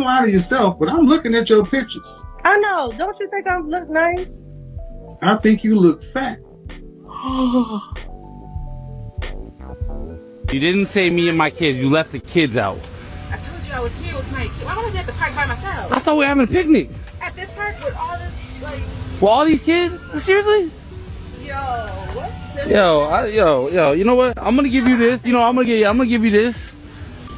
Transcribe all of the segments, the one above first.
out of yourself, but I'm looking at your pictures. I know. Don't you think I look nice? I think you look fat. You didn't say me and my kids. You left the kids out. I told you I was here with my kid. Why would I be at the park by myself? I thought we were having a picnic. At this park with all this, like... For all these kids? Seriously? Yo, what? Yo, you know what? I'm gonna give you this. You know, I'm gonna give you this.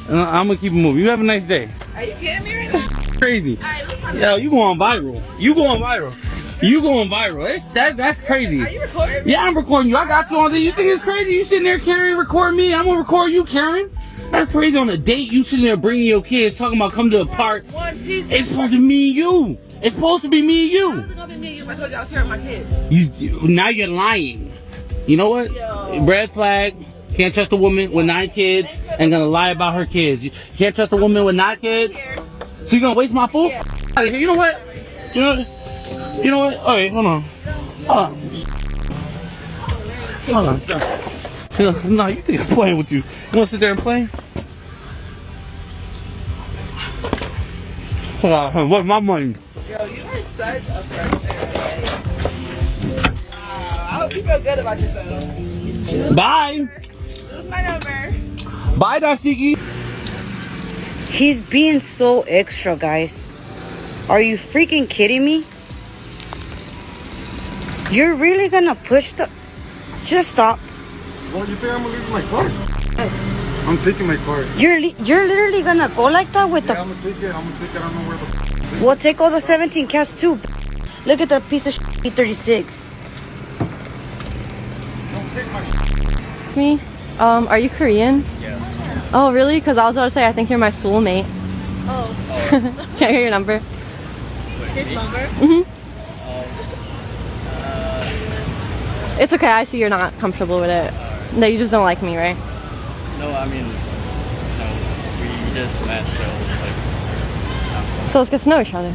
And I'm gonna keep it moving. You have a nice day. Are you kidding me right now? Crazy. Right, Yo, you going viral. That's crazy. Are you recording me? Yeah, I'm recording you. I got you on there. You think it's crazy? You sitting there, Karen, recording me? I'm gonna record you, Karen. That's crazy. On a date, you sitting there bringing your kids, talking about come to a park. One piece. It's supposed to be me and you. It's supposed to be me and you. How's it gonna be me and you? I told you I was here with my kids. Now you're lying. You know what? Yo. Red flag. Can't trust a woman with 9 kids and gonna lie about her kids. You can't trust a woman with 9 kids. So you're gonna waste my food? Yeah. Out of here. You know what? You know what? Oh, wait, hold on. No, you think I'm playing with you? You wanna sit there and play? What's my money? Yo, you are such a fresh air. I hope you feel good about yourself. Bye. Lose my number. Bye, Dashiki. He's being so extra, guys. Are you freaking kidding me? You're really gonna push the... Just stop. Well, you think I'm gonna leave my car? I'm taking my car. You're literally gonna go like that with the... I'm gonna take it. I don't know where the... We'll take all the 17 cats too. Look at the piece of E36. Me? Are you Korean? Yeah. Oh, really? Because I was about to say, I think you're my soulmate. Oh. Can I hear your number? His number? Mm-hmm. It's okay, I see you're not comfortable with it. No, you just don't like me, right? No, I mean, no, we just met, so, like, So let's get to know each other.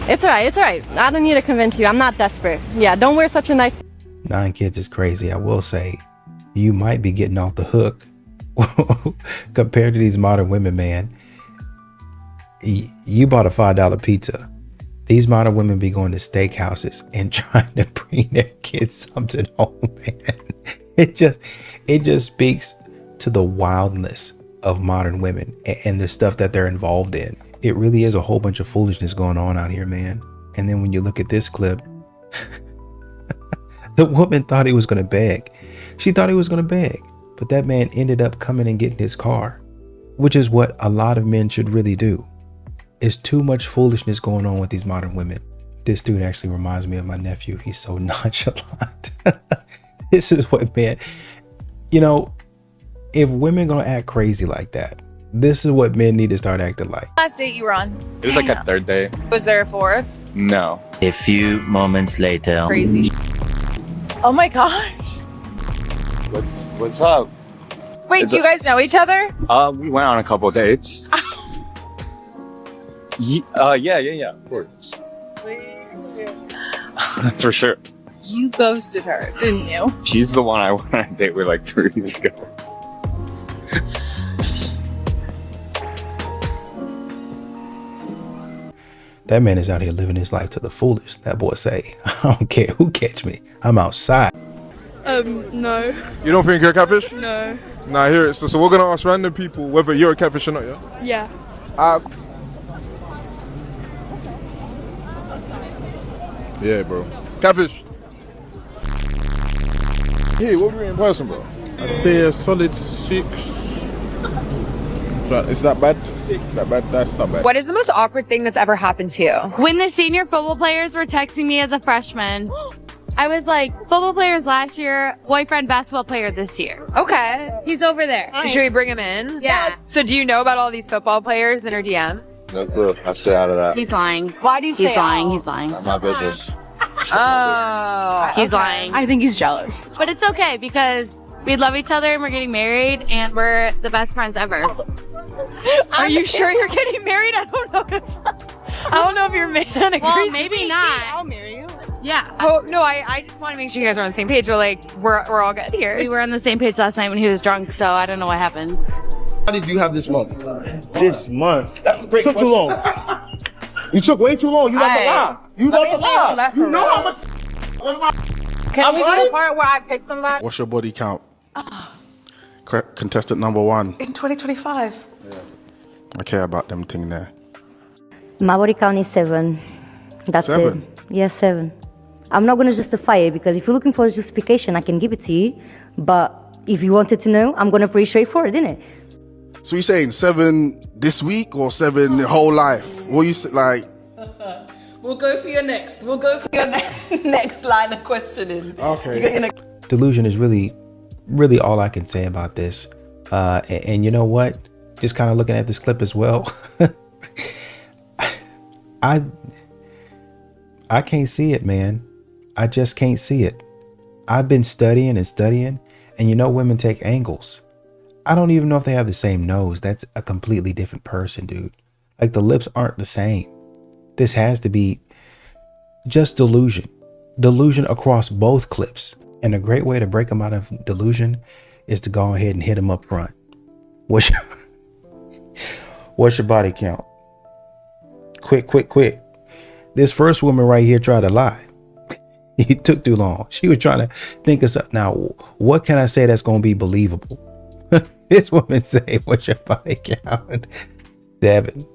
It's alright, I don't need to convince you, I'm not desperate. Yeah, don't wear such a nice... 9 kids is crazy. I will say, you might be getting off the hook compared to these modern women, man. You bought a $5 pizza. These modern women be going to steakhouses and trying to bring their kids something home, man. It just speaks to the wildness of modern women and the stuff that they're involved in. It really is a whole bunch of foolishness going on out here, man. And then when you look at this clip, the woman thought he was going to beg. She thought he was going to beg. But that man ended up coming and getting his car, which is what a lot of men should really do. It's too much foolishness going on with these modern women. This dude actually reminds me of my nephew. He's so nonchalant. This is what, man, you know, if women gonna act crazy like that, this is what men need to start acting like. Last date you were on? It was like a 3rd day. Was there a 4th? No. A few moments later. Crazy. Oh my gosh. What's up? Wait, do you guys know each other? We went on a couple dates. Yeah, of course. For sure. You ghosted her, didn't you? She's the one I went on a date with like 3 weeks ago. That man is out here living his life to the fullest. That boy say, I don't care who catch me. I'm outside. No. You don't think you're a catfish? No. Nah, here it. So we're gonna ask random people whether you're a catfish or not, yeah? Yeah. Yeah, bro. Catfish. Hey, what were you in person, bro? I'd say a solid 6. Is that bad? That's not bad. What is the most awkward thing that's ever happened to you? When the senior football players were texting me as a freshman, I was like, football players last year, boyfriend basketball player this year. Okay. He's over there. Should we bring him in? Yeah. So do you know about all these football players in her DMs? No clue. I stay out of that. He's lying. Why do you say He's lying. He's lying. Not my business. Oh. He's lying. I think he's jealous. But it's okay because we love each other and we're getting married and we're the best friends ever. Are you sure you're getting married? I don't know if your man agrees. Well, maybe not. I'll marry you. Yeah. Oh no, I just want to make sure you guys are on the same page. We're all good here. We were on the same page last night when he was drunk, so I don't know what happened. How did you have this month? This month? That took too long. You took way too long. You left a lot. You left a lot. You know how much. Can we get a part where I pick somebody? What's your body count? Contestant number 1. In 2025. I care about them thing there. My body count is 7. That's 7? it. Yeah, 7. I'm not gonna justify it because if you're looking for a justification, I can give it to you. But if you wanted to know, I'm gonna pretty straightforward, isn't it? So you saying 7 this week or 7 the whole life? What you say, like? We'll go for your next. We'll go for your next line of questioning. Okay. Delusion is really all I can say about this. And you know what? Just kind of looking at this clip as well. I can't see it, man. I just can't see it. I've been studying, and you know women take angles. I don't even know if they have the same nose. That's a completely different person, dude. Like, the lips aren't the same. This has to be just delusion. Delusion across both clips. And a great way to break them out of delusion is to go ahead and hit them up front. What's your body count? Quick. This first woman right here tried to lie. It took too long. She was trying to think of something. Now, what can I say that's going to be believable? This woman say, what's your body count? 7.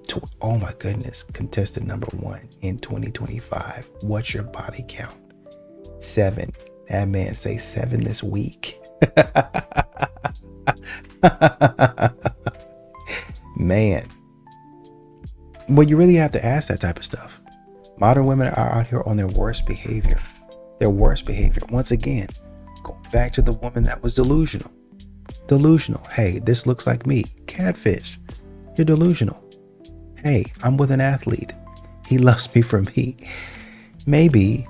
Oh my goodness. Contestant number 1 in 2025. What's your body count? 7. That man say 7 this week. Man. But you really have to ask that type of stuff. Modern women are out here on their worst behavior. Once again, going back to the woman that was delusional. Hey, this looks like me. Catfish. You're delusional. Hey, I'm with an athlete. He loves me for me. Maybe,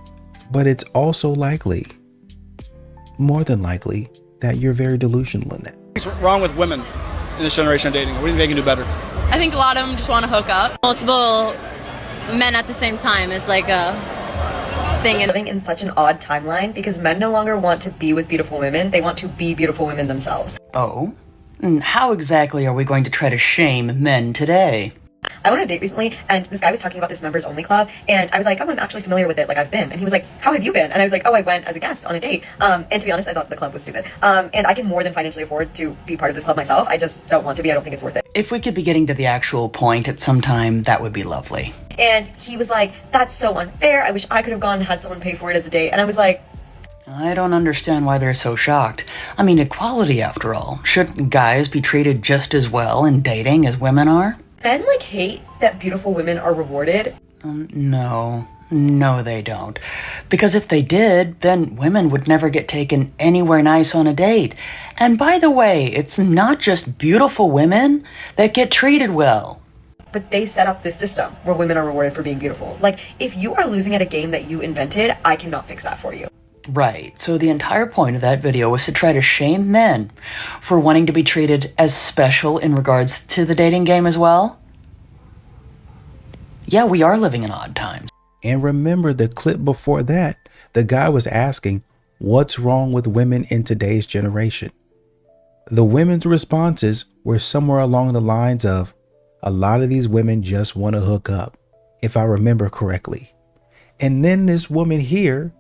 but it's also likely, more than likely, that you're very delusional in that. What's wrong with women in this generation of dating? What do you think they can do better? I think a lot of them just want to hook up. Multiple men at the same time is like a thing. Living in such an odd timeline because men no longer want to be with beautiful women. They want to be beautiful women themselves. Oh? And how exactly are we going to try to shame men today? I went on a date recently, and this guy was talking about this members only club, and I was like, oh, I'm actually familiar with it, like I've been. And he was like, how have you been? And I was like, oh, I went as a guest on a date. And to be honest, I thought the club was stupid. And I can more than financially afford to be part of this club myself. I just don't want to be. I don't think it's worth it. If we could be getting to the actual point at some time, that would be lovely. And he was like, that's so unfair. I wish I could have gone and had someone pay for it as a date. And I was like, I don't understand why they're so shocked. I mean, equality after all. Shouldn't guys be treated just as well in dating as women are? men like hate that beautiful women are rewarded. No, they don't. Because if they did, then women would never get taken anywhere nice on a date. And by the way, it's not just beautiful women that get treated well. But they set up this system where women are rewarded for being beautiful. Like, if you are losing at a game that you invented, I cannot fix that for you. Right, so the entire point of that video was to try to shame men for wanting to be treated as special in regards to the dating game as well. Yeah, we are living in odd times. And remember the clip before that, the guy was asking, what's wrong with women in today's generation? The women's responses were somewhere along the lines of, a lot of these women just want to hook up, if I remember correctly. And then this woman here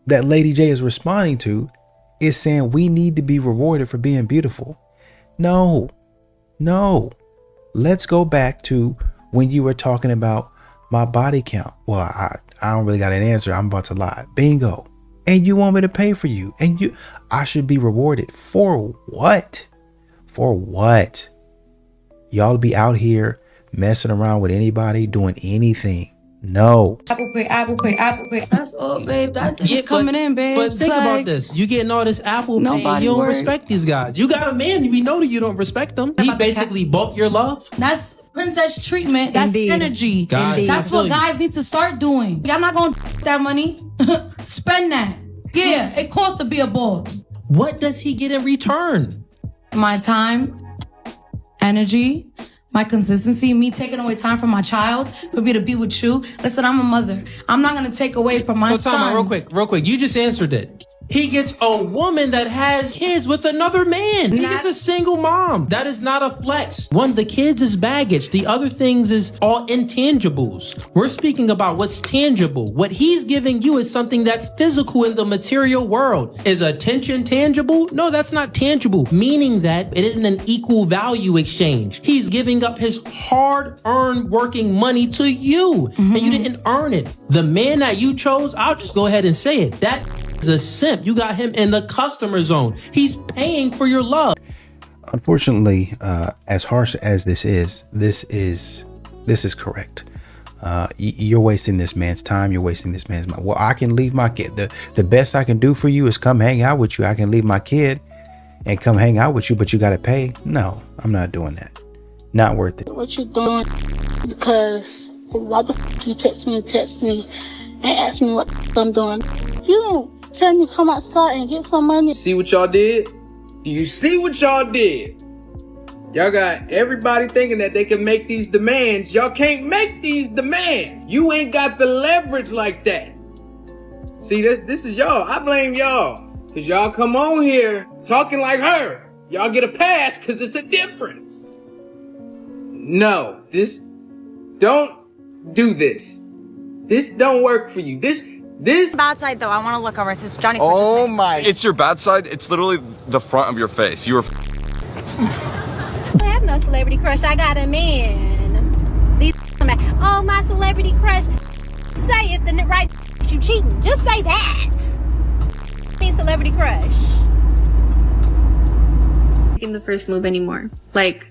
that Lady J is responding to is saying we need to be rewarded for being beautiful. No. Let's go back to when you were talking about my body count. Well, I don't really got an answer. I'm about to lie. Bingo. And you want me to pay for you. And I should be rewarded. For what? For what? Y'all be out here messing around with anybody, doing anything. No. Apple Pay. That's all, babe. That's coming in, babe. But think about this. You getting all this Apple Pay and you don't respect these guys. You got a man, we know that you don't respect them. He basically bought your love. That's princess treatment. That's energy. That's what guys need to start doing. I'm not going to that money. Spend that. Yeah, it costs to be a boss. What does he get in return? My time, energy, my consistency, me taking away time from my child for me to be with you. Listen, I'm a mother. I'm not going to take away from my son. Real quick. You just answered it. He gets a woman that has kids with another man. He gets a single mom. That is not a flex. One, the kids is baggage. The other things is all intangibles. We're speaking about what's tangible. What he's giving you is something that's physical in the material world. Is attention tangible? No, that's not tangible, meaning that it isn't an equal value exchange. He's giving up his hard-earned working money to you, and you didn't earn it. The man that you chose, I'll just go ahead and say it, that is a simp. You got him in the customer zone. He's paying for your love. Unfortunately, as harsh as this is correct. You're wasting this man's time. You're wasting this man's money. Well, I can leave my kid. The best I can do for you is come hang out with you. I can leave my kid and come hang out with you, but you got to pay. No, I'm not doing that. Not worth it. What you doing? Because why the f you text me and ask me what I'm doing? You don't tell me to come outside and get some money. See what y'all did? You see what y'all did? Y'all got everybody thinking that they can make these demands. Y'all can't make these demands. You ain't got the leverage like that. See, this is y'all. I blame y'all. Because y'all come on here talking like her. Y'all get a pass because it's a difference. No, don't do this. This don't work for you. This bad side though. I want to look over. So it's Johnny's. Oh my! It's your bad side. It's literally the front of your face. You were. I have no celebrity crush. I got a man. These oh my celebrity crush. Say if the right you cheating. Just say that. Celebrity crush. Making the first move anymore. Like.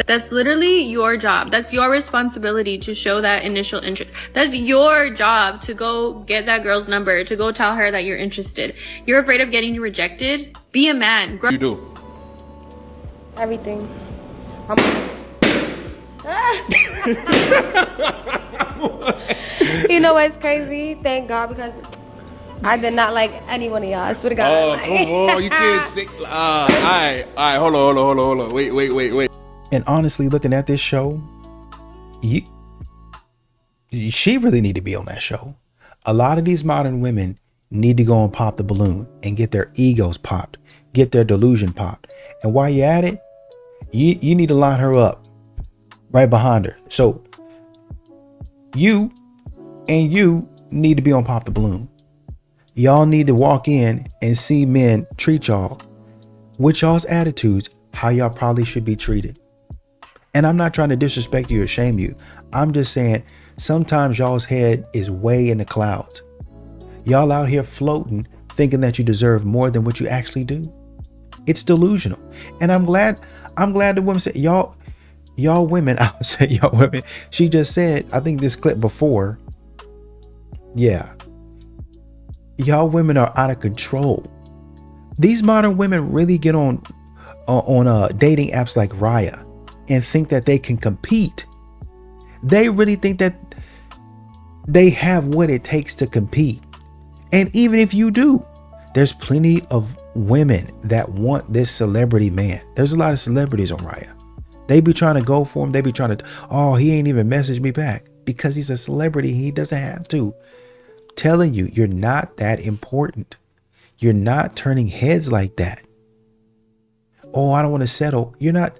That's literally your job. That's your responsibility to show that initial interest. That's your job to go get that girl's number, to go tell her that you're interested. You're afraid of getting rejected? Be a man. You do. Everything. You know what's crazy? Thank God, because I did not like any one of y'all. I swear to God. Oh, come on. You can't say. All right. Hold on. Wait. And honestly, looking at this show, she really need to be on that show. A lot of these modern women need to go and pop the balloon and get their egos popped, get their delusion popped. And while you're at it, you need to line her up right behind her. So you need to be on Pop the Balloon. Y'all need to walk in and see men treat y'all with y'all's attitudes, how y'all probably should be treated. And I'm not trying to disrespect you or shame you. I'm just saying sometimes y'all's head is way in the clouds. Y'all out here floating, thinking that you deserve more than what you actually do. It's delusional. And I'm glad the women said, y'all women, I would say y'all women. She just said, I think this clip before, yeah, y'all women are out of control. These modern women really get on dating apps like Raya and think that they can compete. They really think that they have what it takes to compete. And even if you do, there's plenty of women that want this celebrity man. There's a lot of celebrities on Raya. They be trying to go for him. They be trying to, oh, he ain't even messaged me back because he's a celebrity. He doesn't have to. Telling you, you're not that important. You're not turning heads like that. Oh, I don't want to settle. You're not.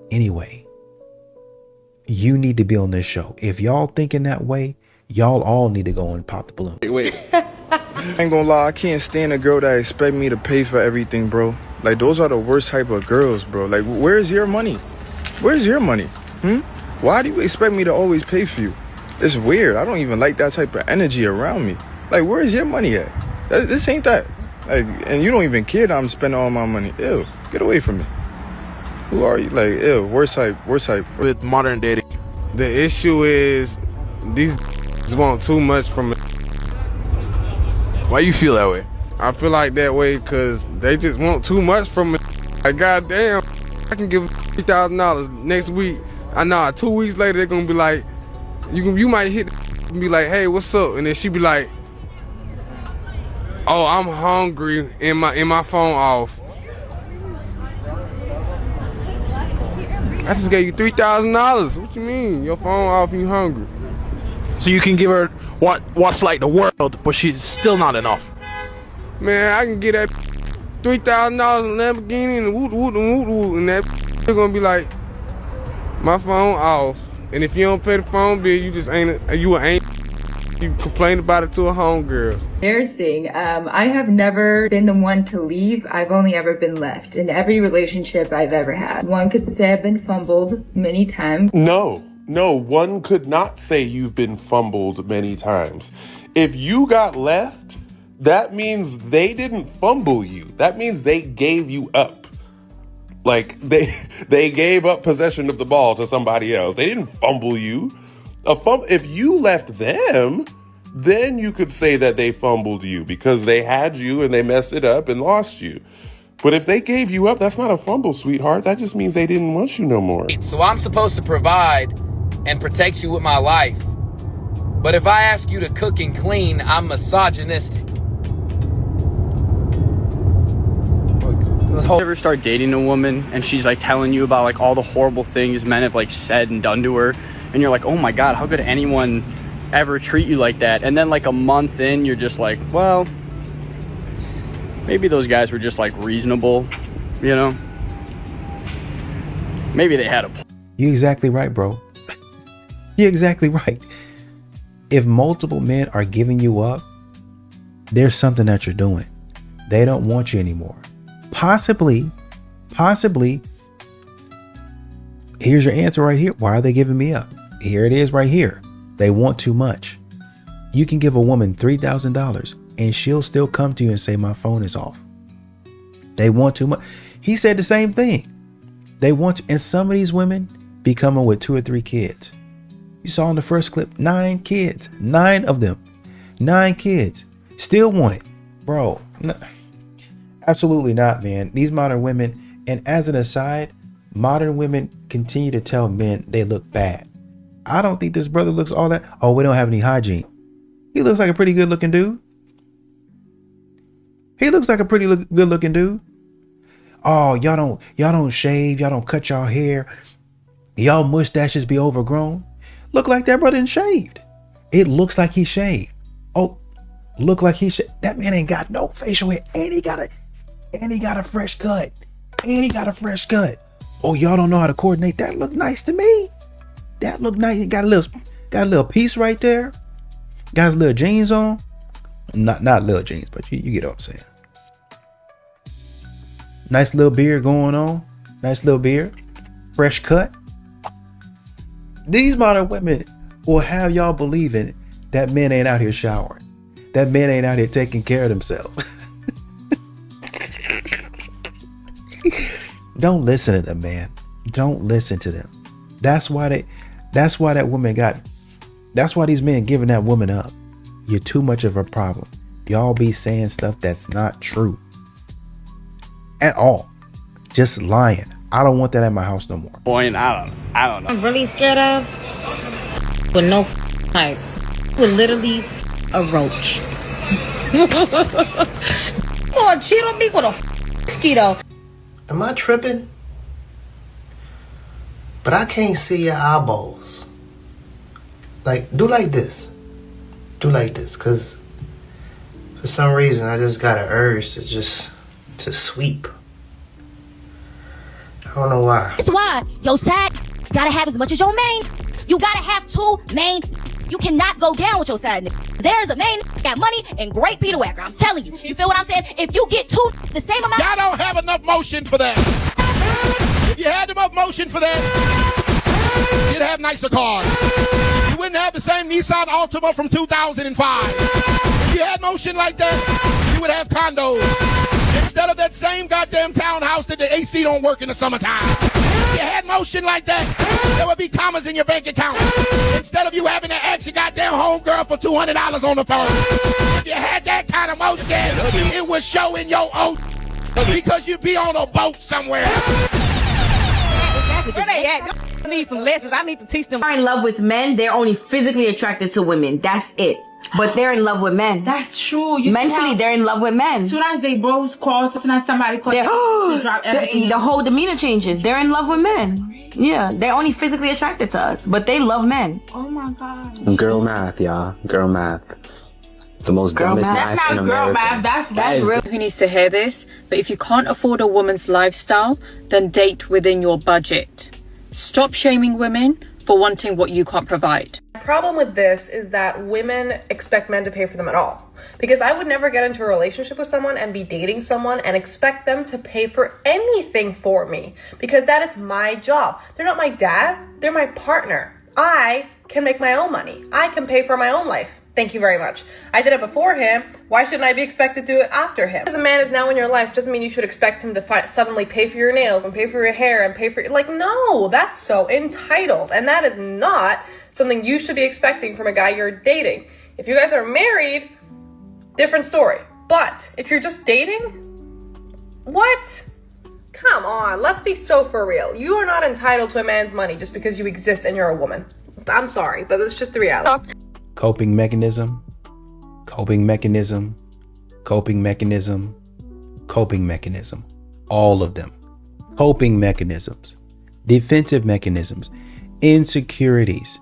Anyway, you need to be on this show. If y'all thinking that way, y'all all need to go and pop the balloon. Wait. I ain't gonna lie, I can't stand a girl that expect me to pay for everything, bro. Like, those are the worst type of girls, bro. Like, where's your money? Where's your money? Why do you expect me to always pay for you? It's weird. I don't even like that type of energy around me. Like, where's your money at? This ain't that. Like, and you don't even care that I'm spending all my money. Ew, get away from me. Who are you? Like, ew, worst type. With modern dating, the issue is these want too much from. Why you feel that way? I feel like that way because they just want too much from me. Like, goddamn, I can give $3,000 next week. I know 2 weeks later they're gonna be like, you might hit and be like, hey, what's up? And then she be like, oh, I'm hungry, and my phone off. I just gave you $3,000. What you mean? Your phone off and you hungry? So you can give her what's like the world, but she's still not enough. man, I can get that $3,000 Lamborghini and woot woot and woot woot, and that they're gonna be like, my phone off. And if you don't pay the phone bill, you just ain't. You complain about it to a homegirls. Embarrassing. I have never been the one to leave. I've only ever been left in every relationship I've ever had. One could say I've been fumbled many times. No, one could not say you've been fumbled many times. If you got left, that means they didn't fumble you. That means they gave you up. Like they gave up possession of the ball to somebody else. They didn't fumble you. If you left them, then you could say that they fumbled you because they had you and they messed it up and lost you. But if they gave you up, that's not a fumble, sweetheart. That just means they didn't want you no more. So I'm supposed to provide and protect you with my life. But if I ask you to cook and clean, I'm misogynistic. Ever start dating a woman and she's like telling you about like all the horrible things men have like said and done to her, and you're like, oh my god, how could anyone ever treat you like that? And then like a month in, you're just like, well, maybe those guys were just like reasonable, you know? Maybe they had a You're exactly right, bro. You're exactly right. If multiple men are giving you up, there's something that you're doing. They don't want you anymore. Possibly, here's your answer right here. Why are they giving me up? Here it is right here. They want too much. You can give a woman $3,000 and she'll still come to you and say, my phone is off. They want too much. He said the same thing. They want to, and some of these women be coming with 2 or 3 kids. You saw in the first clip, 9 kids, 9 of them, 9 kids, still want it. Bro, no, absolutely not, man. These modern women, and as an aside, modern women continue to tell men they look bad. I don't think this brother looks all that. Oh, we don't have any hygiene. He looks like a pretty good looking dude. He looks like a pretty good looking dude. Oh, y'all don't shave. Y'all don't cut y'all hair. Y'all mustaches be overgrown. Look like that brother ain't shaved. It looks like he shaved. Oh, look like he shaved. That man ain't got no facial hair. And he got a fresh cut. Oh, y'all don't know how to coordinate. That look nice to me. That look nice. Got a little piece right there. Got his little jeans on. Not little jeans, but you get what I'm saying. Nice little beard going on. Nice little beard. Fresh cut. These modern women will have y'all believing that men ain't out here showering. That men ain't out here taking care of themselves. Don't listen to them, man. Don't listen to them. That's why these men giving that woman up. You're too much of a problem. Y'all be saying stuff that's not true at all. Just lying. I don't want that at my house no more. Boy, I don't know. I'm really scared of with no type. With literally a roach. Lord, cheat on me with a mosquito. Am I tripping? But I can't see your eyeballs. Like, do like this. Do like this, because for some reason I just got an urge to sweep. I don't know why. That's why your side gotta have as much as your main. You gotta have 2 main. You cannot go down with your side nigga. There's a main got money and great Peter Whacker. I'm telling you. You feel what I'm saying? If you get 2 the same amount. Y'all don't have enough motion for that. If you had enough motion for that, you'd have nicer cars. You wouldn't have the same Nissan Altima from 2005. If you had motion like that, you would have condos. Instead of that same goddamn townhouse that the AC don't work in the summertime. If you had motion like that, there would be commas in your bank account. Instead of you having to ask your goddamn homegirl for $200 on the phone. If you had that kind of motion, it would show in your oath because you'd be on a boat somewhere. Where they at? I need some lessons. I need to teach them. They're in love with men. They're only physically attracted to women. That's it. But they're in love with men. That's true. Mentally, they're in love with men. As soon as they bros cross, as soon as somebody calls, drop everything. The whole demeanor changes. They're in love with men. Yeah, they're only physically attracted to us, but they love men. Oh my God. Girl math, y'all. Girl math. the most dumbest math in America. That's real. Who needs to hear this? But if you can't afford a woman's lifestyle, then date within your budget. Stop shaming women for wanting what you can't provide. The problem with this is that women expect men to pay for them at all. Because I would never get into a relationship with someone and be dating someone and expect them to pay for anything for me. Because that is my job. They're not my dad, they're my partner. I can make my own money. I can pay for my own life. Thank you very much. I did it before him. Why shouldn't I be expected to do it after him? Because a man is now in your life doesn't mean you should expect him to suddenly pay for your nails and pay for your hair and pay for your... Like, no, that's so entitled. And that is not something you should be expecting from a guy you're dating. If you guys are married, different story. But if you're just dating, what? Come on, let's be so for real. You are not entitled to a man's money just because you exist and you're a woman. I'm sorry, but it's just the reality. Coping mechanism, coping mechanism, coping mechanism, coping mechanism. All of them. Coping mechanisms, defensive mechanisms, insecurities.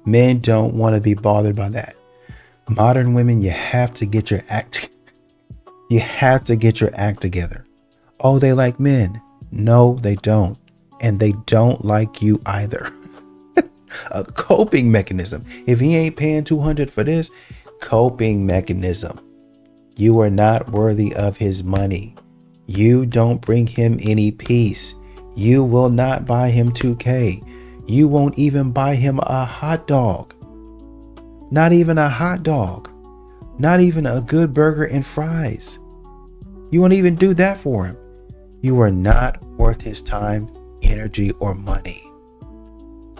Men don't want to be bothered by that. Modern women, you have to get your act. You have to get your act together. Oh, they like men. No, they don't. And they don't like you either. A coping mechanism. If he ain't paying $200 for this, coping mechanism. You are not worthy of his money. You don't bring him any peace. You will not buy him $2K. You won't even buy him a hot dog. Not even a hot dog. Not even a good burger and fries. You won't even do that for him. You are not worth his time, energy, or money.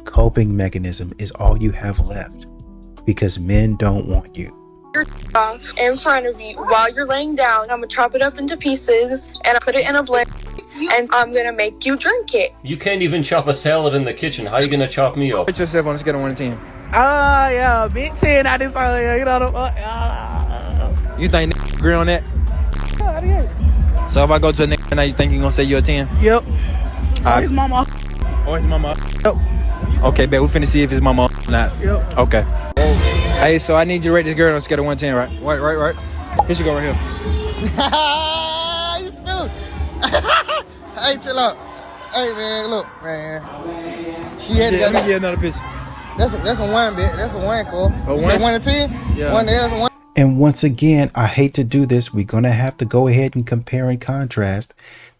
Coping mechanism is all you have left because men don't want you. Your off in front of you while you're laying down. I'm gonna chop it up into pieces and I put it in a blender and I'm gonna make you drink it. You can't even chop a salad in the kitchen. How are you gonna chop me up? Put yourself on a scale of 1 to 10. Yeah, big 10 out this, you know. You think agree on that? Yeah. So if I go to a nigga now, you think you gonna say you're a 10? Yep. His mama. Oh, his mama. Yep. Okay, bet we finna see if his mama or not. Yep. Okay. Hey, so I need you to rate this girl on a scale of 1 to 10, right? Right. Here she go right here. You stupid. Hey, chill out. Hey, man, look, man. She had Let me get another picture. That's a 1, bit. That's a 1, cool. A 1? Say 1 to 10? Yeah. 1 to 1. And once again, I hate to do this. We're going to have to go ahead and compare and contrast.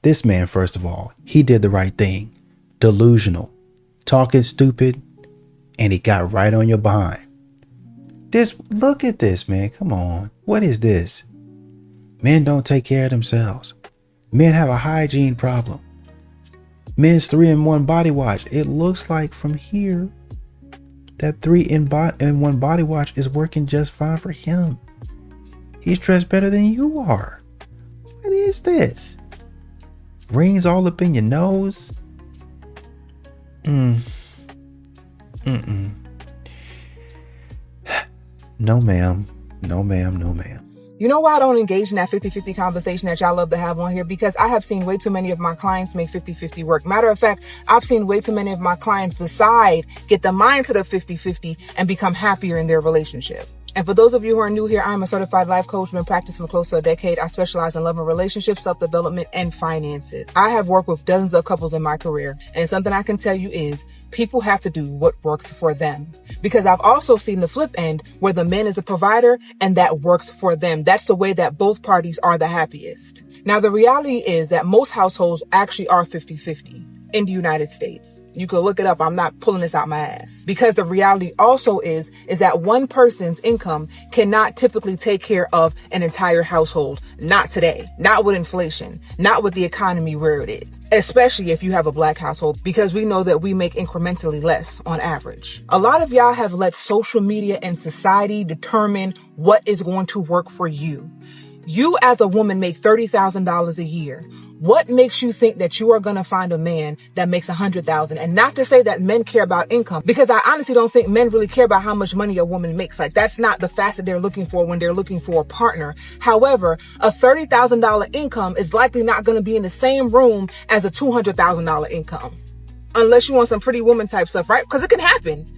This man, first of all, he did the right thing. Delusional. Talking stupid. And he got right on your behind. Look at this, man. Come on. What is this? Men don't take care of themselves. Men have a hygiene problem. Men's 3-in-1 body wash. It looks like from here that 3-in-1 body wash is working just fine for him. He's dressed better than you are. What is this? Rings all up in your nose? No, ma'am. No, ma'am. No, ma'am. You know why I don't engage in that 50-50 conversation that y'all love to have on here? Because I have seen way too many of my clients make 50-50 work. Matter of fact, I've seen way too many of my clients get the mindset of 50-50 and become happier in their relationship. And for those of you who are new here, I'm a certified life coach, been practicing for close to a decade. I specialize in love and relationships, self-development, and finances. I have worked with dozens of couples in my career, and something I can tell you is people have to do what works for them. Because I've also seen the flip end where the man is a provider and that works for them. That's the way that both parties are the happiest. Now, the reality is that most households actually are 50-50. In the United States. You can look it up. I'm not pulling this out my ass. Because the reality also is that one person's income cannot typically take care of an entire household. Not today. Not with inflation. Not with the economy where it is. Especially if you have a black household, because we know that we make incrementally less on average. A lot of y'all have let social media and society determine what is going to work for you. You as a woman make $30,000 a year. What makes you think that you are going to find a man that makes $100,000? And not to say that men care about income, because I honestly don't think men really care about how much money a woman makes. Like, that's not the facet they're looking for when they're looking for a partner. However, a $30,000 income is likely not going to be in the same room as a $200,000 income. Unless you want some Pretty Woman type stuff, right? Because it can happen,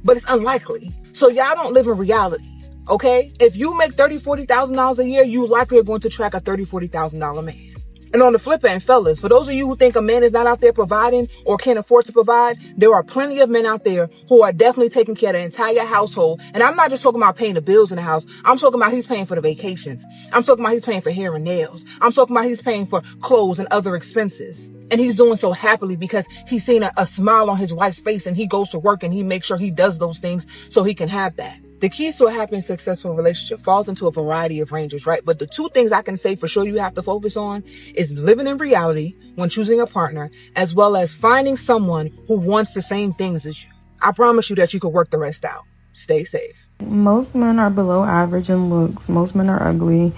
but it's unlikely. So y'all don't live in reality. Okay? If you make $30,000, $40,000 a year, you likely are going to track a $30,000, $40,000 man. And on the flip end, fellas, for those of you who think a man is not out there providing or can't afford to provide, there are plenty of men out there who are definitely taking care of the entire household. And I'm not just talking about paying the bills in the house. I'm talking about he's paying for the vacations. I'm talking about he's paying for hair and nails. I'm talking about he's paying for clothes and other expenses. And he's doing so happily because he's seen a smile on his wife's face, and he goes to work and he makes sure he does those things so he can have that. The keys to a happy and successful relationship falls into a variety of ranges, right? But the two things I can say for sure you have to focus on is living in reality when choosing a partner, as well as finding someone who wants the same things as you. I promise you that you could work the rest out. Stay safe. Most men are below average in looks. Most men are ugly.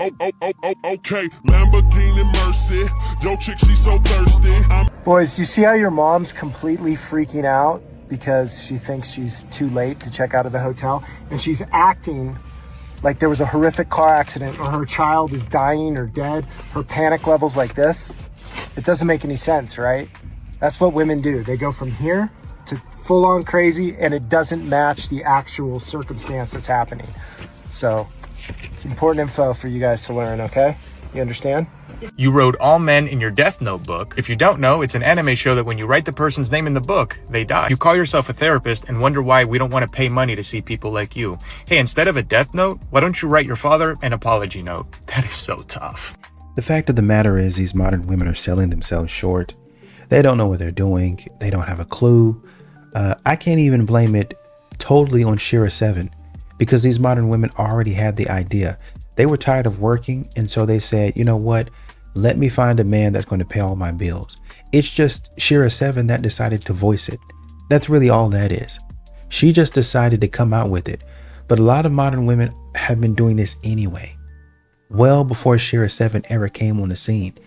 Okay, Lamborghini Mercy. Yo, chick, she so thirsty. Boys, you see how your mom's completely freaking out because she thinks she's too late to check out of the hotel, and she's acting like there was a horrific car accident or her child is dying or dead. Her panic level's like this. It doesn't make any sense, right? That's what women do. They go from here to full on crazy, and it doesn't match the actual circumstance that's happening. So it's important info for you guys to learn, okay? You understand? You wrote all men in your Death Note book. If you don't know, it's an anime show that when you write the person's name in the book, they die. You call yourself a therapist and wonder why we don't want to pay money to see people like you. Hey, instead of a death note, why don't you write your father an apology note? That is so tough. The fact of the matter is these modern women are selling themselves short. They don't know what they're doing. They don't have a clue. I can't even blame it totally on Shira 7 because these modern women already had the idea. They were tired of working, and so they said, you know what? Let me find a man that's going to pay all my bills. It's just Shira 7 that decided to voice it. That's really all that is. She just decided to come out with it. But a lot of modern women have been doing this anyway. Well before Shira 7 ever came on the scene.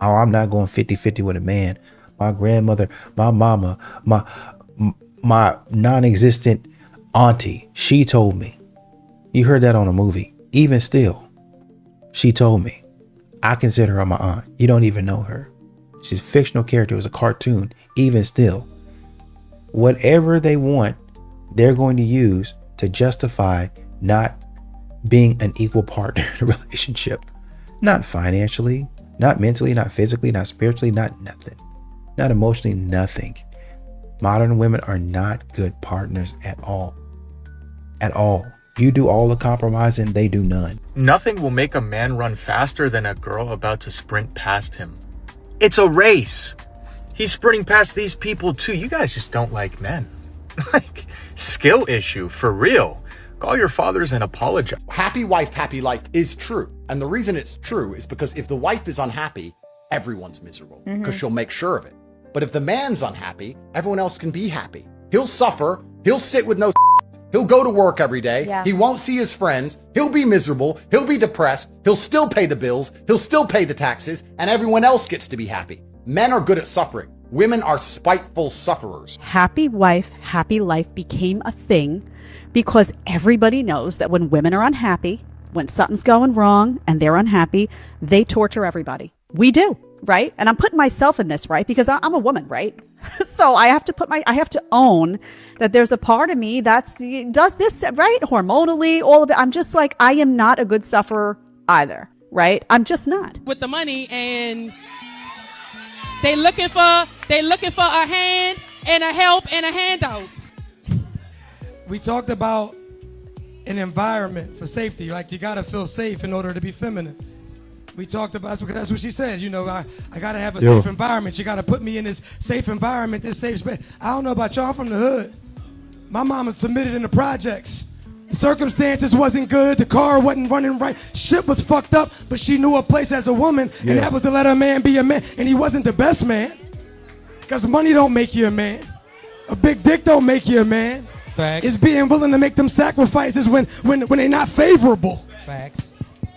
Oh, I'm not going 50-50 with a man. My grandmother, my mama, my non-existent auntie, she told me. You heard that on a movie. Even still, she told me. I consider her my aunt. You don't even know her. She's a fictional character. It was a cartoon. Even still, whatever they want, they're going to use to justify not being an equal partner in a relationship. Not financially, not mentally, not physically, not spiritually, not nothing. Not emotionally, nothing. Modern women are not good partners at all. At all. You do all the compromising, they do none. Nothing will make a man run faster than a girl about to sprint past him. It's a race. He's sprinting past these people too. You guys just don't like men. Like, skill issue, for real. Call your fathers and apologize. Happy wife, happy life is true. And the reason it's true is because if the wife is unhappy, everyone's miserable because she'll make sure of it. But if the man's unhappy, everyone else can be happy. He'll suffer. He'll sit with no He'll go to work every day. Yeah. He won't see his friends. He'll be miserable. He'll be depressed. He'll still pay the bills. He'll still pay the taxes, and everyone else gets to be happy. Men are good at suffering. Women are spiteful sufferers. Happy wife, happy life became a thing because everybody knows that when women are unhappy, when something's going wrong and they're unhappy, they torture everybody. We do, right? And I'm putting myself in this, right? Because I'm a woman, right? So I have to own that there's a part of me does this, right? Hormonally, all of it. I'm just like, I am not a good sufferer either, right? I'm just not. With the money, and they looking for a hand and a help and a handout. We talked about an environment for safety. Like, you gotta feel safe in order to be feminine. We talked about, that's what she said. You know, I got to have a safe environment. You got to put me in this safe environment, this safe space. I don't know about y'all, I'm from the hood. My mama submitted in the projects. The circumstances wasn't good. The car wasn't running right. Shit was fucked up, but she knew her place as a woman, and that was to let her man be a man. And he wasn't the best man, because money don't make you a man. A big dick don't make you a man. Facts. It's being willing to make them sacrifices when they're not favorable. Facts.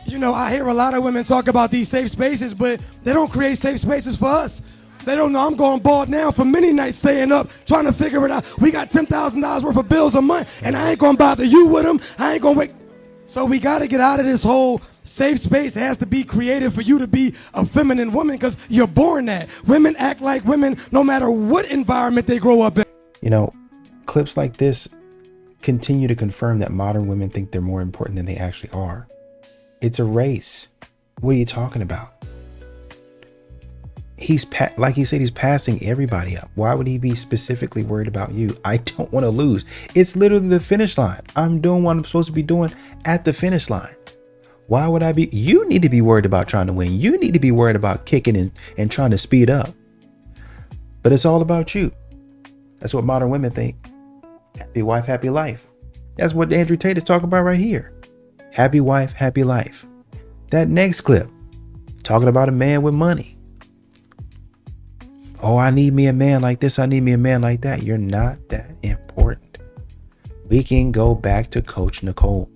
You know, I hear a lot of women talk about these safe spaces, but they don't create safe spaces for us. They don't know I'm going bald now for many nights staying up, trying to figure it out. We got $10,000 worth of bills a month, and I ain't going to bother you with them. I ain't going to wait. So we got to get out of this whole safe space has to be created for you to be a feminine woman because you're born that. Women act like women no matter what environment they grow up in. You know, clips like this continue to confirm that modern women think they're more important than they actually are. It's a race. What are you talking about? Like he said, he's passing everybody up. Why would he be specifically worried about you? I don't want to lose. It's literally the finish line. I'm doing what I'm supposed to be doing at the finish line. Why would I be? You need to be worried about trying to win. You need to be worried about kicking and trying to speed up. But it's all about you. That's what modern women think. Happy wife, happy life. That's what Andrew Tate is talking about right here. Happy wife, happy life. That next clip, talking about a man with money. Oh, I need me a man like this. I need me a man like that. You're not that important. We can go back to Coach Nicole.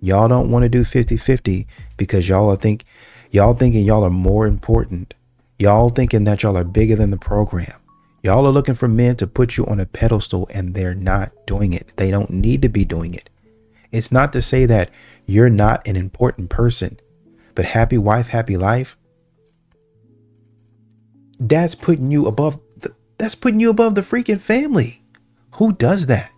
Y'all don't want to do 50-50 because y'all thinking y'all are more important. Y'all thinking that y'all are bigger than the program. Y'all are looking for men to put you on a pedestal and they're not doing it. They don't need to be doing it. It's not to say that you're not an important person, but happy wife, happy life. That's putting you above the freaking family. Who does that?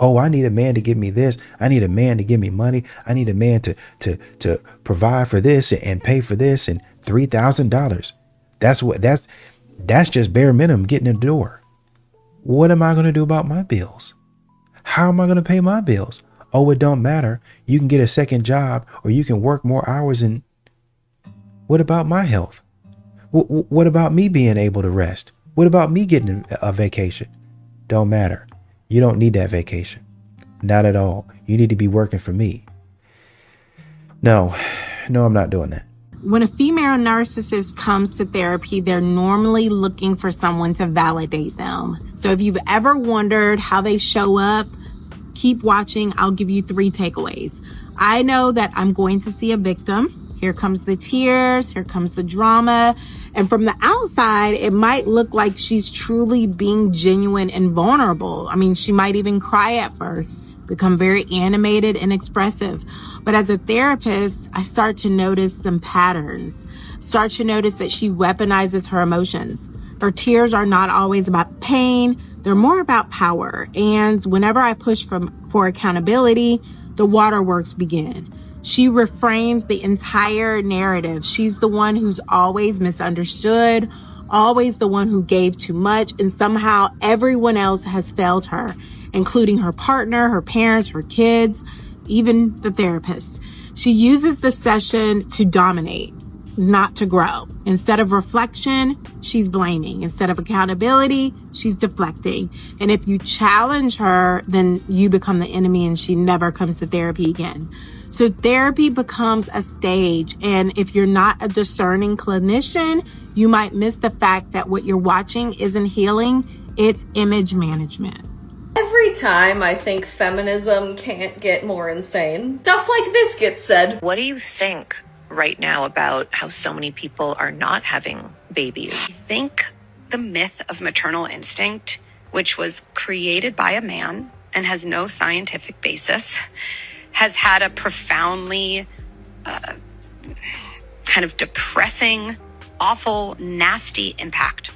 Oh, I need a man to give me this. I need a man to give me money. I need a man to provide for this and pay for this and $3,000. That's just bare minimum getting in the door. What am I going to do about my bills? How am I going to pay my bills? Oh, it don't matter. You can get a second job or you can work more hours. And what about my health? What about me being able to rest? What about me getting a vacation? Don't matter. You don't need that vacation. Not at all. You need to be working for me. No, I'm not doing that. When a female narcissist comes to therapy, they're normally looking for someone to validate them. So if you've ever wondered how they show up, keep watching. I'll give you 3 takeaways. I know that I'm going to see a victim. Here comes the tears. Here comes the drama. And from the outside, it might look like she's truly being genuine and vulnerable. I mean, she might even cry at first, become very animated and expressive. But as a therapist, I start to notice some patterns, start to notice that she weaponizes her emotions. Her tears are not always about pain. They're more about power. And whenever I push for accountability, the waterworks begin. She reframes the entire narrative. She's the one who's always misunderstood, always the one who gave too much, and somehow everyone else has failed her, including her partner, her parents, her kids, even the therapist. She uses the session to dominate, not to grow. Instead of reflection, she's blaming. Instead of accountability, she's deflecting. And if you challenge her, then you become the enemy and she never comes to therapy again. So therapy becomes a stage. And if you're not a discerning clinician, you might miss the fact that what you're watching isn't healing, it's image management. Every time I think feminism can't get more insane, stuff like this gets said. What do you think right now about how so many people are not having babies? I think the myth of maternal instinct, which was created by a man and has no scientific basis, has had a profoundly kind of depressing, awful, nasty impact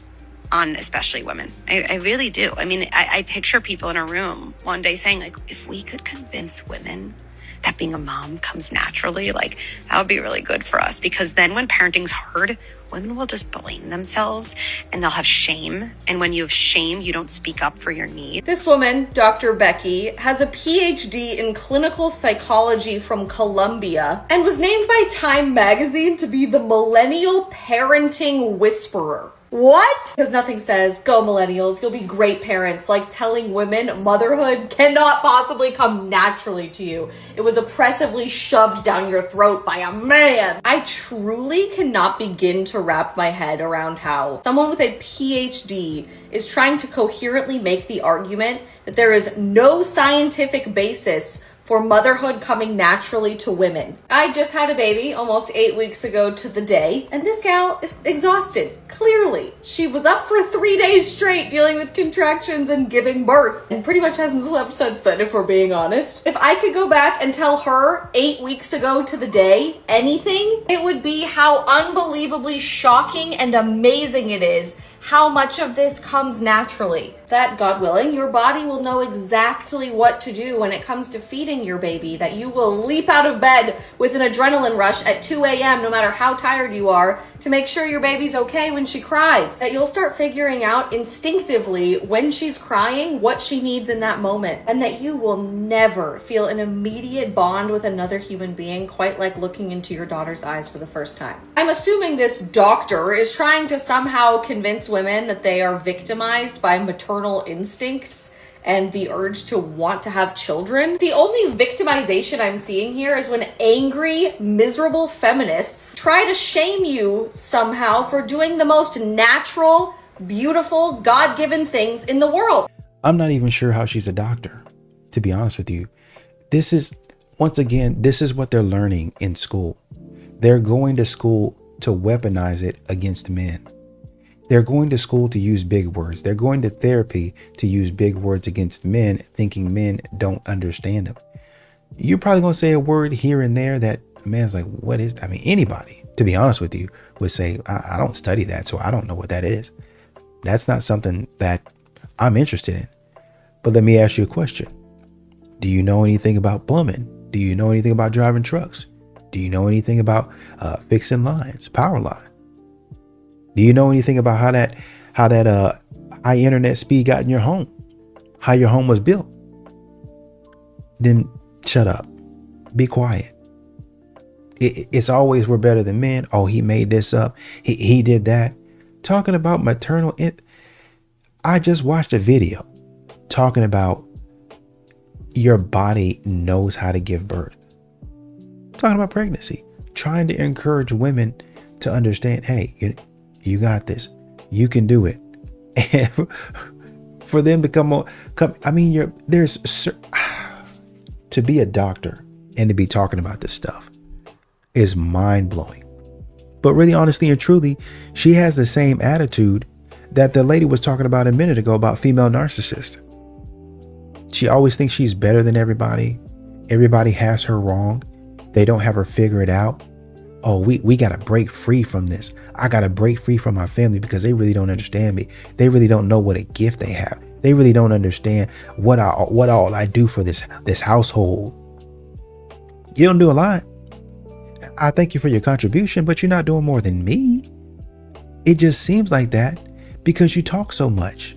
on especially women. I really do. I mean, I picture people in a room one day saying, like, if we could convince women that being a mom comes naturally, like, that would be really good for us. Because then when parenting's hard, women will just blame themselves and they'll have shame. And when you have shame, you don't speak up for your needs. This woman, Dr. Becky, has a PhD in clinical psychology from Columbia and was named by Time magazine to be the millennial parenting whisperer. What? Because nothing says, go millennials, you'll be great parents, like telling women motherhood cannot possibly come naturally to you. It was oppressively shoved down your throat by a man. I truly cannot begin to wrap my head around how someone with a PhD is trying to coherently make the argument that there is no scientific basis for motherhood coming naturally to women. I just had a baby almost 8 weeks ago to the day, and this gal is exhausted, clearly. She was up for 3 days straight dealing with contractions and giving birth, and pretty much hasn't slept since then, if we're being honest. If I could go back and tell her 8 weeks ago to the day anything, it would be how unbelievably shocking and amazing it is how much of this comes naturally. That, God willing, your body will know exactly what to do when it comes to feeding your baby, that you will leap out of bed with an adrenaline rush at 2 a.m. no matter how tired you are to make sure your baby's okay when she cries. That you'll start figuring out instinctively when she's crying what she needs in that moment, and that you will never feel an immediate bond with another human being quite like looking into your daughter's eyes for the first time. I'm assuming this doctor is trying to somehow convince women that they are victimized by maternal instincts and the urge to want to have children. The only victimization I'm seeing here is when angry, miserable feminists try to shame you somehow for doing the most natural, beautiful, God-given things in the world. I'm not even sure how she's a doctor, to be honest with you. This is, once again, this is what they're learning in school. They're going to school to weaponize it against men. They're going to school to use big words. They're going to therapy to use big words against men, thinking men don't understand them. You're probably going to say a word here and there that a man's like, what is that? I mean, anybody, to be honest with you, would say, I don't study that, so I don't know what that is. That's not something that I'm interested in. But let me ask you a question. Do you know anything about plumbing? Do you know anything about driving trucks? Do you know anything about fixing lines, power lines? Do you know anything about how that high internet speed got in your home? How your home was built? Then shut up. Be quiet. It's always we're better than men. Oh, he made this up. He did that. Talking about maternal. I just watched a video talking about your body knows how to give birth. Talking about pregnancy. Trying to encourage women to understand, hey, you got this. You can do it. And for them to come, I mean, to be a doctor and to be talking about this stuff is mind blowing. But really, honestly and truly, she has the same attitude that the lady was talking about a minute ago about female narcissists. She always thinks she's better than everybody. Everybody has her wrong. They don't have her figure it out. Oh, we got to break free from this. I got to break free from my family because they really don't understand me. They really don't know what a gift they have. They really don't understand what all I do for this household. You don't do a lot. I thank you for your contribution, but you're not doing more than me. It just seems like that because you talk so much.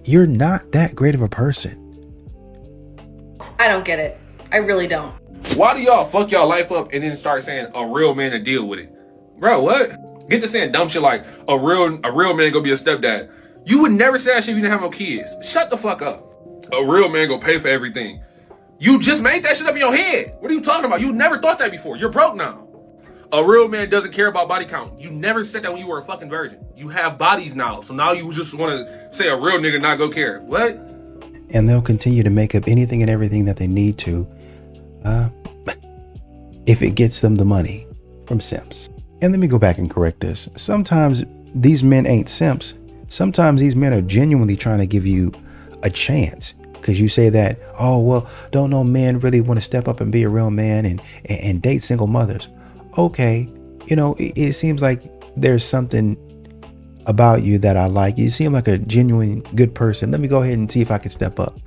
You're not that great of a person. I don't get it. I really don't. Why do y'all fuck y'all life up and then start saying a real man to deal with it? Bro, what? Get to saying dumb shit like a real man gonna be a stepdad. You would never say that shit if you didn't have no kids. Shut the fuck up. A real man gonna pay for everything. You just made that shit up in your head. What are you talking about? You never thought that before. You're broke now. A real man doesn't care about body count. You never said that when you were a fucking virgin. You have bodies now. So now you just want to say a real nigga not go care. What? And they'll continue to make up anything and everything that they need to if it gets them the money from simps. And let me go back and correct this. Sometimes these men ain't simps. Sometimes these men are genuinely trying to give you a chance. Because you say that, oh, well, don't no men really want to step up and be a real man and date single mothers. Okay, you know, it seems like there's something about you that I like. You seem like a genuine good person. Let me go ahead and see if I can step up.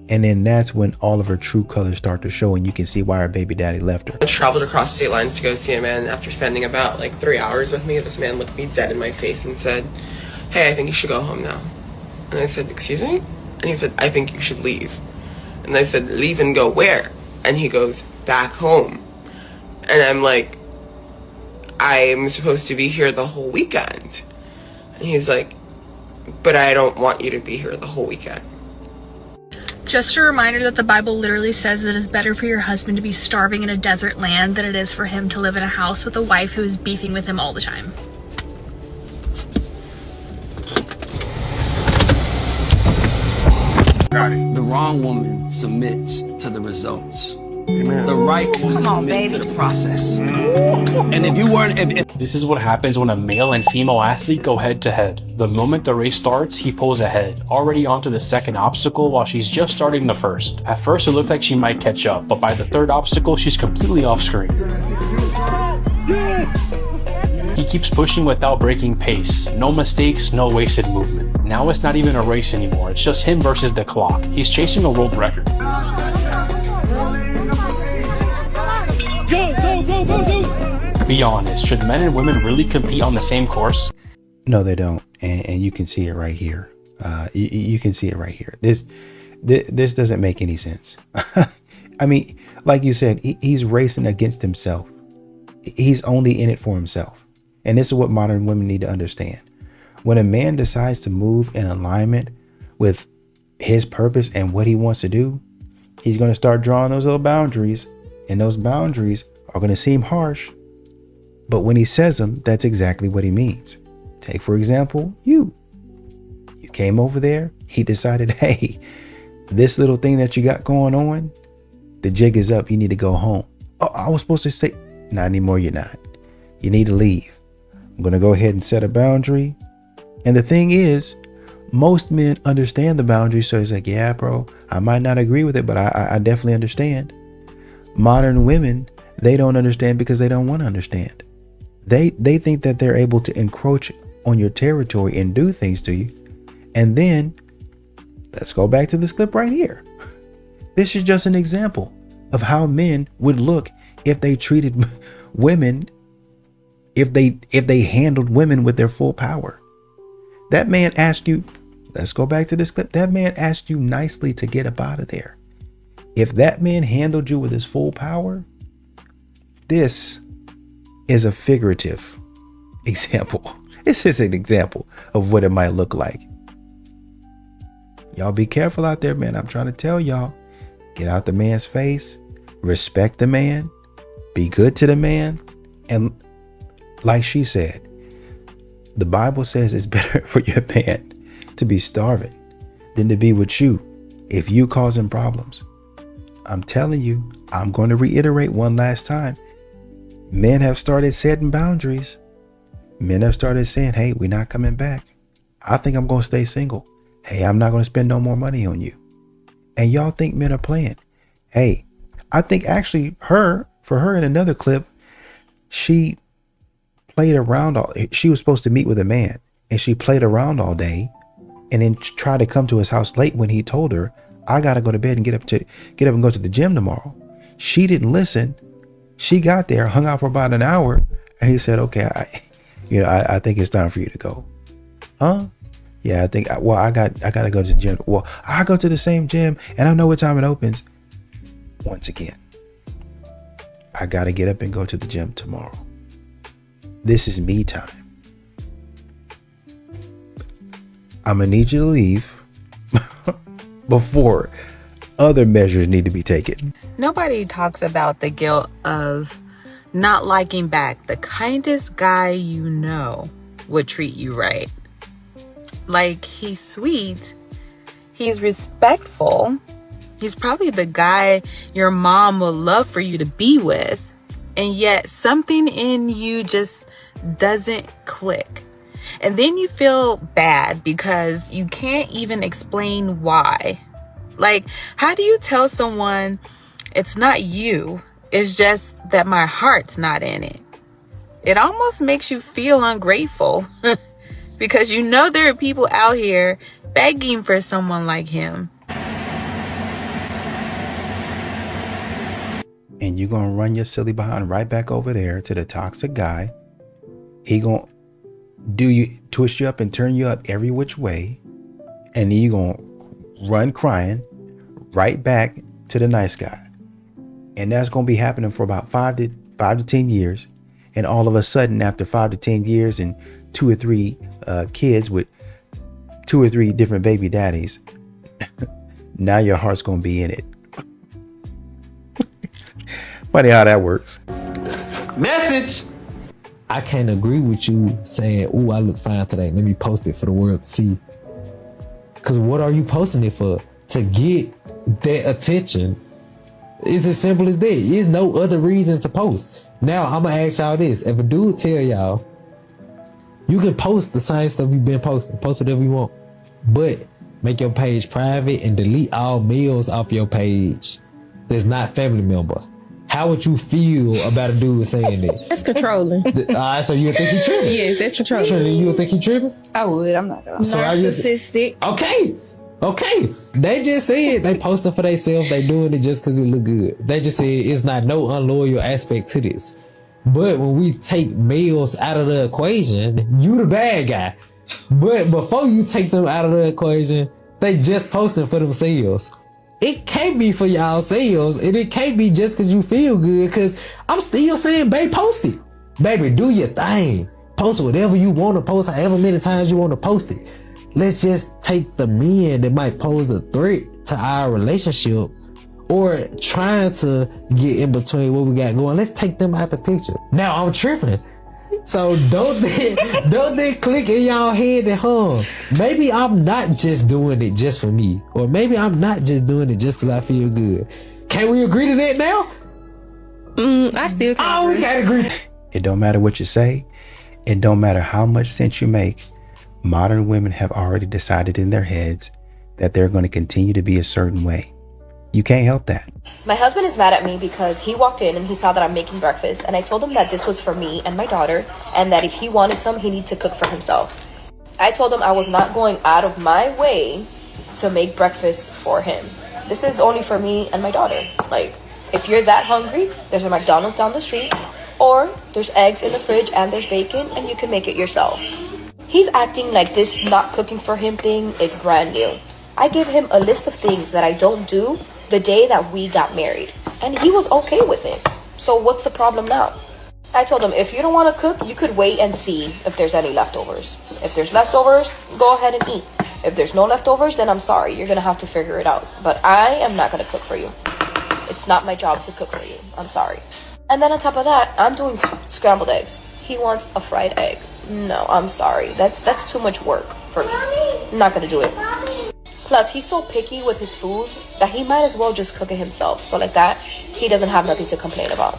And then that's when all of her true colors start to show and you can see why her baby daddy left her. I traveled across state lines to go see a man. After spending about 3 hours with me, this man looked me dead in my face and said, hey, I think you should go home now. And I said, excuse me? And he said, I think you should leave. And I said, leave and go where? And he goes, back home. And I'm like, I'm supposed to be here the whole weekend. And he's like, but I don't want you to be here the whole weekend. Just a reminder that the Bible literally says that it is better for your husband to be starving in a desert land than it is for him to live in a house with a wife who is beefing with him all the time. The wrong woman submits to the results. Amen. The right woman submits to the process. And if you weren't... This is what happens when a male and female athlete go head to head. The moment the race starts, he pulls ahead, already onto the second obstacle while she's just starting the first. At first it looked like she might catch up, but by the third obstacle she's completely off screen. He keeps pushing without breaking pace. No mistakes, no wasted movement. Now it's not even a race anymore, it's just him versus the clock. He's chasing a world record. Be honest, should men and women really compete on the same course? No, they don't, and you can see it right here. You can see it right here. This doesn't make any sense. I mean, like you said, he's racing against himself. He's only in it for himself. And this is what modern women need to understand. When a man decides to move in alignment with his purpose and what he wants to do, he's going to start drawing those little boundaries, and those boundaries are going to seem harsh. But when he says them, that's exactly what he means. Take, for example, you came over there. He decided, hey, this little thing that you got going on, the jig is up. You need to go home. Oh, I was supposed to stay. Not anymore. You're not. You need to leave. I'm going to go ahead and set a boundary. And the thing is, most men understand the boundary. So he's like, yeah, bro, I might not agree with it, but I definitely understand. Modern women, they don't understand because they don't want to understand. They think that they're able to encroach on your territory and do things to you. And then let's go back to this clip right here. This is just an example of how men would look if they treated women, if they handled women with their full power. That man asked you, let's go back to this clip. That man asked you nicely to get up out of there. If that man handled you with his full power, this is a figurative example. This is an example of what it might look like. Y'all be careful out there, man. I'm trying to tell y'all, get out the man's face, respect the man, be good to the man. And like she said, the Bible says it's better for your man to be starving than to be with you if you cause him problems. I'm telling you, I'm going to reiterate one last time. Men have started setting boundaries. Men have started saying, hey, we're not coming back. I think I'm going to stay single. Hey, I'm not going to spend no more money on you. And y'all think men are playing. Hey, I think actually for her in another clip, she played around she was supposed to meet with a man and she played around all day and then tried to come to his house late when he told her, I got to go to bed and get up and go to the gym tomorrow. She didn't listen. She got there, hung out for about an hour, and he said, okay, I think it's time for you to go. Huh? Yeah, I got to go to the gym. Well, I go to the same gym and I know what time it opens. Once again, I got to get up and go to the gym tomorrow. This is me time. I'm going to need you to leave before other measures need to be taken. Nobody talks about the guilt of not liking back. The kindest guy you know would treat you right. Like, he's sweet, he's respectful, he's probably the guy your mom would love for you to be with, and yet something in you just doesn't click. And then you feel bad because you can't even explain why. Like, how do you tell someone it's not you, it's just that my heart's not in it? It almost makes you feel ungrateful because you know there are people out here begging for someone like him. And you're going to run your silly behind right back over there to the toxic guy. He going to twist you up and turn you up every which way. And then you're going to run crying right back to the nice guy. And that's going to be happening for about 5 to 10 years. And all of a sudden, after 5 to 10 years and 2 or 3 kids with 2 or 3 different baby daddies, now your heart's going to be in it. Funny how that works. Message. I can't agree with you saying, "Ooh, I look fine today. Let me post it for the world to see." Because what are you posting it for? to get that attention. It's as simple as that. There's no other reason to post. Now, I'm going to ask y'all this. If a dude tell y'all, you can post the same stuff you've been posting. Post whatever you want. But make your page private and delete all males off your page that's not family member. How would you feel about a dude saying that? That's controlling. So you would think he tripping? Yes, that's controlling. Trinity, you would think he tripping? I would. I'm not gonna. Narcissistic. Okay. They just said they posting for themselves. They doing it just because it look good. They just said it's not no unloyal aspect to this. But when we take males out of the equation, you the bad guy. But before you take them out of the equation, they just posting for themselves. It can't be for y'all sales, and it can't be just because you feel good, because I'm still saying, babe, post it. Baby, do your thing. Post whatever you want to post, however many times you want to post it. Let's just take the men that might pose a threat to our relationship or trying to get in between what we got going. Let's take them out the picture. Now I'm tripping. So don't they click in y'all head that, maybe I'm not just doing it just for me. Or maybe I'm not just doing it just because I feel good. Can we agree to that now? I still can't. We can't agree. It don't matter what you say. It don't matter how much sense you make. Modern women have already decided in their heads that they're going to continue to be a certain way. You can't help that. My husband is mad at me because he walked in and he saw that I'm making breakfast, and I told him that this was for me and my daughter, and that if he wanted some, he needed to cook for himself. I told him I was not going out of my way to make breakfast for him. This is only for me and my daughter. Like, if you're that hungry, there's a McDonald's down the street, or there's eggs in the fridge and there's bacon, and you can make it yourself. He's acting like this not cooking for him thing is brand new. I gave him a list of things that I don't do the day that we got married, and he was okay with it. So what's the problem now? I told him, if you don't want to cook, you could wait and see if there's any leftovers. If there's leftovers, go ahead and eat. If there's no leftovers, then I'm sorry, you're gonna have to figure it out. But I am not gonna cook for you. It's not my job to cook for you. I'm sorry. And then on top of that, I'm doing scrambled eggs. He wants a fried egg. No, I'm sorry. That's too much work for me. I'm not gonna do it. Plus, he's so picky with his food that he might as well just cook it himself. So like that, he doesn't have nothing to complain about.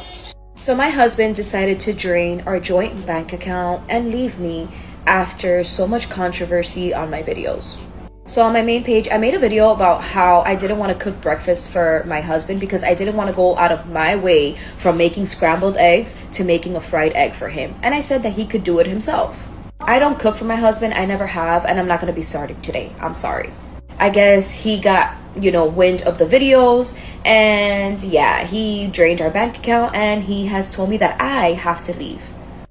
So my husband decided to drain our joint bank account and leave me after so much controversy on my videos. So on my main page, I made a video about how I didn't want to cook breakfast for my husband because I didn't want to go out of my way from making scrambled eggs to making a fried egg for him. And I said that he could do it himself. I don't cook for my husband. I never have, and I'm not going to be starting today. I'm sorry. I guess he got, wind of the videos, and yeah, he drained our bank account, and he has told me that I have to leave.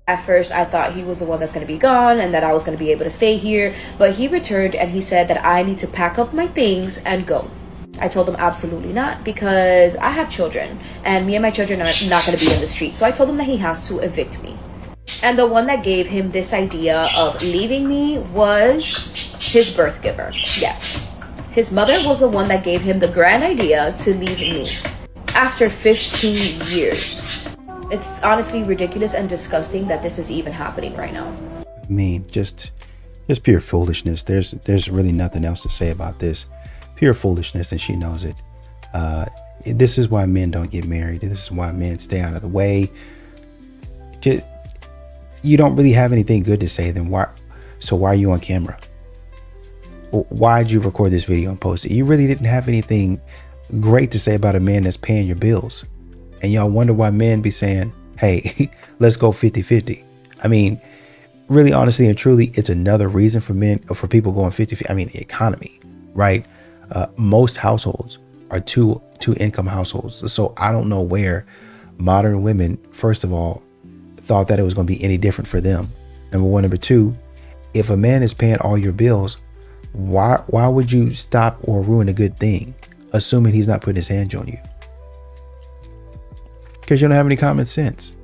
At first, I thought he was the one that's going to be gone and that I was going to be able to stay here, but he returned and he said that I need to pack up my things and go. I told him absolutely not, because I have children, and me and my children are not going to be in the street, so I told him that he has to evict me. And the one that gave him this idea of leaving me was his birth giver. Yes. His mother was the one that gave him the grand idea to leave me after 15 years. It's honestly ridiculous and disgusting that this is even happening right now. I mean, just pure foolishness. There's really nothing else to say about this. Pure foolishness, and she knows it. This is why men don't get married. This is why men stay out of the way. Just, you don't really have anything good to say, then why are you on camera? Why'd you record this video and post it? You really didn't have anything great to say about a man that's paying your bills. And y'all wonder why men be saying, hey, let's go 50-50. I mean, really, honestly and truly, it's another reason for men or for people going 50-50. I mean, the economy, right? Most households are two income households. So I don't know where modern women, first of all, thought that it was going to be any different for them. Number one. Number two, if a man is paying all your bills, why would you stop or ruin a good thing, assuming he's not putting his hands on you? Because you don't have any common sense.